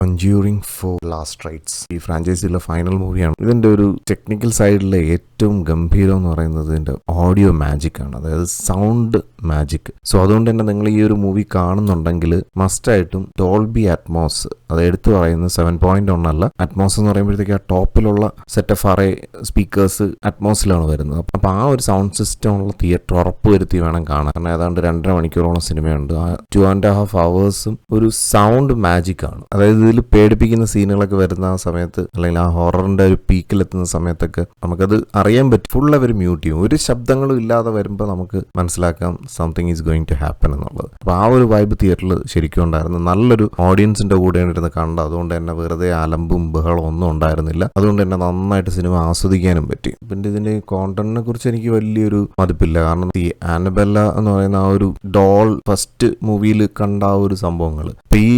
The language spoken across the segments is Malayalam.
കൺജ്യൂറിംഗ് ഫോർ ലാസ്റ്റ് റൈറ്റ്സ് ഈ ഫ്രാഞ്ചൈസിയിലെ ഫൈനൽ മൂവിയാണ്. ഇതിന്റെ ഒരു ടെക്നിക്കൽ സൈഡിലെ ഏറ്റവും ഗംഭീരം എന്ന് പറയുന്നത് ഇതിന്റെ ഓഡിയോ മാജിക് ആണ്, അതായത് സൗണ്ട് മാജിക്. സോ അതുകൊണ്ട് തന്നെ നിങ്ങൾ ഈ ഒരു മൂവി കാണുന്നുണ്ടെങ്കിൽ മസ്റ്റായിട്ടും ഡോൾബി അറ്റ്മോസ്, അത് എടുത്തു പറയുന്നത് 7.1 അല്ല, അറ്റ്മോസ് എന്ന് പറയുമ്പോഴത്തേക്ക് ആ ടോപ്പിലുള്ള സെറ്റ് ഓഫ് അറേ സ്പീക്കേഴ്സ് അറ്റ്മോസിലാണ് വരുന്നത്. അപ്പൊ ആ ഒരു സൗണ്ട് സിസ്റ്റം ഉള്ള തിയേറ്റർ ഉറപ്പുവരുത്തി വേണം കാണാൻ. കാരണം ഏതാണ്ട് 2.5 മണിക്കൂറോളം സിനിമയുണ്ട്. ആ 2.5 hours ഒരു സൗണ്ട് മാജിക് ആണ്. അതായത് ഇതിൽ പേടിപ്പിക്കുന്ന സീനുകളൊക്കെ വരുന്ന ആ സമയത്ത്, അല്ലെങ്കിൽ ആ ഹൊററിന്റെ ഒരു പീക്കിലെത്തുന്ന സമയത്തൊക്കെ നമുക്കത് അറിയാൻ പറ്റും. ഫുൾ അവർ മ്യൂട്ട് ചെയ്യും. ഒരു ശബ്ദങ്ങളും ഇല്ലാതെ വരുമ്പോൾ നമുക്ക് മനസ്സിലാക്കാം something is going to happen എന്നുള്ളത്. അപ്പോൾ ആ ഒരു വൈബ് തിയേറ്ററിൽ ശരിക്കും ഉണ്ടായിരുന്നു. നല്ലൊരു ഓഡിയൻസിന്റെ കൂടെയാണ് ഇരുന്ന് കണ്ടത്. അതുകൊണ്ട് തന്നെ വെറുതെ അലമ്പും ബഹളം ഒന്നും ഉണ്ടായിരുന്നില്ല. അതുകൊണ്ട് തന്നെ നന്നായിട്ട് സിനിമ ആസ്വദിക്കാനും പറ്റി. പിന്നെ ഇതിന്റെ കോണ്ടന്റിനെ കുറിച്ച് എനിക്ക് വലിയൊരു മതിപ്പില്ല. കാരണം ഈ ആനബെല്ല എന്ന് പറയുന്ന ആ ഒരു ഡോൾ ഫസ്റ്റ് മൂവിയിൽ കണ്ട ആ ഒരു സംഭവങ്ങൾ ഇപ്പൊ ഈ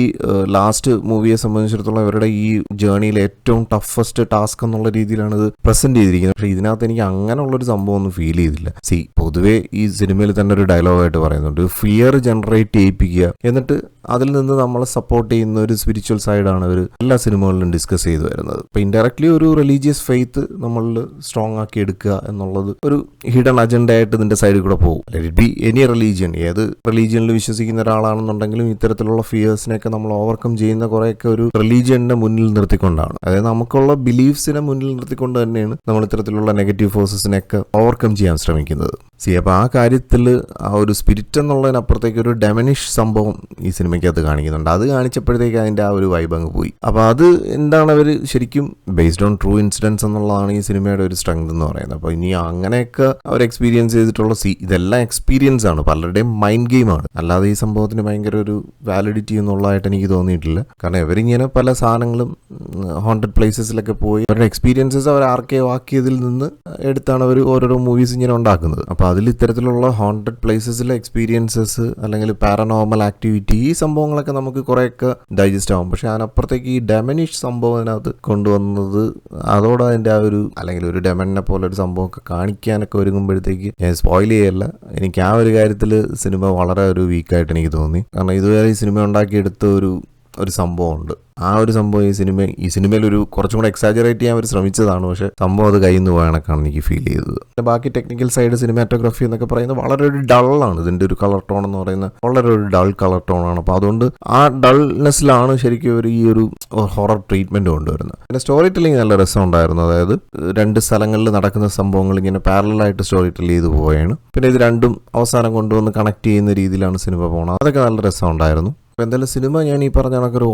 ലാസ്റ്റ് മൂവിയെ സംബന്ധിച്ചിടത്തോളം ഇവരുടെ ഈ ജേർണിയിൽ ഏറ്റവും ടഫസ്റ്റ് ടാസ്ക് എന്നുള്ള രീതിയിലാണ് ഇത് പ്രസന്റ് ചെയ്തിരിക്കുന്നത്. പക്ഷെ ഇതിനകത്ത് എനിക്ക് അങ്ങനെയുള്ളൊരു സംഭവം ഒന്നും ഫീൽ ചെയ്തില്ല. പൊതുവേ ഈ സിനിമയിൽ തന്നെ ഒരു ഡയലോഗായിട്ട് പറയുന്നുണ്ട്, ഫിയർ ജനറേറ്റ് ചെയ്യിപ്പിക്കുക, എന്നിട്ട് അതിൽ നിന്ന് നമ്മളെ സപ്പോർട്ട് ചെയ്യുന്ന ഒരു സ്പിരിച്വൽ സൈഡാണ് ഇവർ എല്ലാ സിനിമകളിലും ഡിസ്കസ് ചെയ്തു വരുന്നത്. ഇപ്പൊ ഇൻഡയറക്ട്ലി ഒരു റിലീജിയസ് ഫെയ്ത്ത് നമ്മളിൽ സ്ട്രോങ് ആക്കി എടുക്കുക എന്നുള്ളത് ഒരു ഹിഡൻ അജണ്ട ആയിട്ട് ഇതിന്റെ സൈഡിൽ കൂടെ പോകും. ലെറ്റ് ബി എനി റിലീജിയൻ, ഏത് റിലീജിയനിൽ വിശ്വസിക്കുന്ന ഒരാളാണെന്നുണ്ടെങ്കിലും ഇത്തരത്തിലുള്ള ഫിയേഴ്സിനെയൊക്കെ നമ്മൾ ഓവർകം ചെയ്യുന്ന കുറെയൊക്കെ ഒരു റിലീജിയന്റെ മുന്നിൽ നിർത്തിക്കൊണ്ടാണ്. അതായത് നമുക്കുള്ള ബിലീഫ്സിനെ മുന്നിൽ നിർത്തിക്കൊണ്ട് തന്നെയാണ് നമ്മൾ ഇത്തരത്തിലുള്ള നെഗറ്റീവ് ഫോഴ്സസിനെയൊക്കെ ഓവർകം ചെയ്യാൻ ശ്രമിക്കുന്നത്. അപ്പൊ ആ കാര്യത്തിൽ ആ ഒരു സ്പിരിറ്റ് എന്നുള്ളതിനപ്പുറത്തേക്ക് ഒരു ഡെമനിഷ് സംഭവം ഈ സിനിമയ്ക്കകത്ത് കാണിക്കുന്നുണ്ട്. അത് കാണിച്ചപ്പോഴത്തേക്ക് അതിന്റെ ആ ഒരു വൈബ് അങ്ങ് പോയി. അപ്പൊ അത് എന്താണ് അവർ ശരിക്കും ബേസ്ഡ് ഓൺ ട്രൂ ഇൻസിഡൻസ് എന്നുള്ളതാണ് ഈ സിനിമയുടെ ഒരു സ്ട്രെങ്ത് എന്ന് പറയുന്നത്. അപ്പൊ ഇനി അങ്ങനെയൊക്കെ അവർ എക്സ്പീരിയൻസ് ചെയ്തിട്ടുള്ള ഇതെല്ലാം എക്സ്പീരിയൻസ് ആണ്, പലരുടെയും മൈൻഡ് ഗെയിമാണ്. അല്ലാതെ ഈ സംഭവത്തിന് ഭയങ്കര ഒരു വാലിഡിറ്റി എന്നുള്ളതായിട്ട് എനിക്ക് തോന്നിയിട്ടില്ല. കാരണം ഇവരിങ്ങനെ പല സാധനങ്ങളും ഹോണ്ടഡ് പ്ലേസസിലൊക്കെ പോയി അവരുടെ എക്സ്പീരിയൻസസ് അവർ ആർക്കൈവ് ആക്കിയതിൽ നിന്ന് എടുത്താണ് അവർ ഓരോരോ മൂവീസ് ഇങ്ങനെ ഉണ്ടാക്കുന്നത്. അപ്പൊ അതിൽ ഇത്തരത്തിലുള്ള ഹോണ്ടഡ് പ്ലേസസിലെ എക്സ്പീരിയൻസസ് അല്ലെങ്കിൽ പാരനോർമൽ ആക്ടിവിറ്റി ഈ സംഭവങ്ങളൊക്കെ നമുക്ക് കുറെയൊക്കെ ഡൈജസ്റ്റ് ആവും. പക്ഷെ അതിനപ്പുറത്തേക്ക് ഈ ഡെമനിഷ് സംഭവം അതിനകത്ത് കൊണ്ടുവന്നത്, അതോടെ അതിന്റെ ആ ഒരു അല്ലെങ്കിൽ ഒരു ഡെമനെ പോലെ ഒരു സംഭവമൊക്കെ കാണിക്കാനൊക്കെ ഒരുങ്ങുമ്പോഴത്തേക്ക് ഞാൻ സ്പോയിൽ ചെയ്യല്ല, എനിക്ക് ആ ഒരു കാര്യത്തിൽ സിനിമ വളരെ ഒരു വീക്കായിട്ട് എനിക്ക് തോന്നി. കാരണം ഇതുവരെ ഈ സിനിമ ഉണ്ടാക്കിയെടുത്ത ഒരു സംഭവമുണ്ട്. ആ ഒരു സംഭവം ഈ സിനിമയിൽ ഒരു കുറച്ചും കൂടെ എക്സാജറേറ്റ് ചെയ്യാൻ അവർ ശ്രമിച്ചതാണ്. പക്ഷെ സംഭവം അത് കയ്യിൽ നിന്ന് പോയാണൊക്കെയാണ് എനിക്ക് ഫീൽ ചെയ്തത്. ബാക്കി ടെക്നിക്കൽ സൈഡ് സിനിമാറ്റോഗ്രാഫി എന്നൊക്കെ പറയുന്നത് വളരെ ഒരു ഡള്ളാണ്. ഇതിന്റെ ഒരു കളർ ടോൺ എന്ന് പറയുന്നത് വളരെ ഒരു ഡൾ കളർ ടോൺ ആണ്. അപ്പോൾ അതുകൊണ്ട് ആ ഡൾനെസ്സിലാണ് ശരിക്കും ഒരു ഈ ഒരു ഹൊറർ ട്രീറ്റ്മെന്റ് കൊണ്ടുവരുന്നത്. പിന്നെ സ്റ്റോറി ടെല്ലിങ് നല്ല രസമുണ്ടായിരുന്നു. അതായത് 2 സ്ഥലങ്ങളിൽ നടക്കുന്ന സംഭവങ്ങൾ ഇങ്ങനെ പാരലായിട്ട് സ്റ്റോറി ടെൽ ചെയ്ത് പോവുകയാണ്. പിന്നെ ഇത് രണ്ടും അവസാനം കൊണ്ടുവന്ന് കണക്ട് ചെയ്യുന്ന രീതിയിലാണ് സിനിമ പോകുന്നത്. അതൊക്കെ നല്ല രസമുണ്ടായിരുന്നു. അപ്പോൾ എന്തായാലും സിനിമ ഞാൻ ഈ പറഞ്ഞ കണക്കൊരു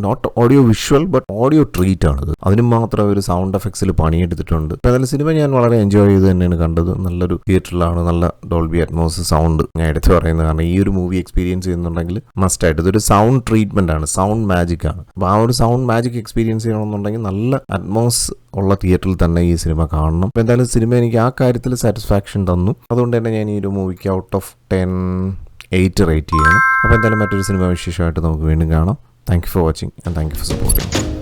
not audio visual but audio treat ആണിത്. അതിന് മാത്രം ഒരു സൗണ്ട് എഫക്ട്സിൽ പണിയെടുത്തിട്ടുണ്ട്. അപ്പോൾ എന്തായാലും സിനിമ ഞാൻ വളരെ എൻജോയ് ചെയ്ത് തന്നെയാണ് കണ്ടത്. നല്ലൊരു തിയേറ്ററിലാണ്, നല്ല ഡോൾബി അറ്റ്മോസ് സൗണ്ട് ഞാൻ എടുത്ത് പറയുന്നത്. കാരണം ഈ ഒരു മൂവി എക്സ്പീരിയൻസ് ചെയ്യുന്നുണ്ടെങ്കിൽ മസ്റ്റായിട്ട് ഇതൊരു സൗണ്ട് ട്രീറ്റ്മെന്റ് ആണ്, സൗണ്ട് മാജിക് ആണ്. അപ്പോൾ ആ ഒരു സൗണ്ട് മാജിക് എക്സ്പീരിയൻസ് ചെയ്യണമെന്നുണ്ടെങ്കിൽ നല്ല അറ്റ്മോസ് ഉള്ള തിയേറ്ററിൽ തന്നെ ഈ സിനിമ കാണണം. അപ്പോൾ എന്തായാലും സിനിമ എനിക്ക് ആ കാര്യത്തിൽ സാറ്റിസ്ഫാക്ഷൻ തന്നു. അതുകൊണ്ട് തന്നെ ഞാൻ ഈ ഒരു മൂവിക്ക് ഔട്ട് ഓഫ് 10 8 റേറ്റ് ചെയ്യണം. അപ്പോൾ എന്തായാലും മറ്റൊരു സിനിമ വിശേഷമായിട്ട് നമുക്ക് വീണ്ടും കാണാം. Thank you for watching and thank you for supporting.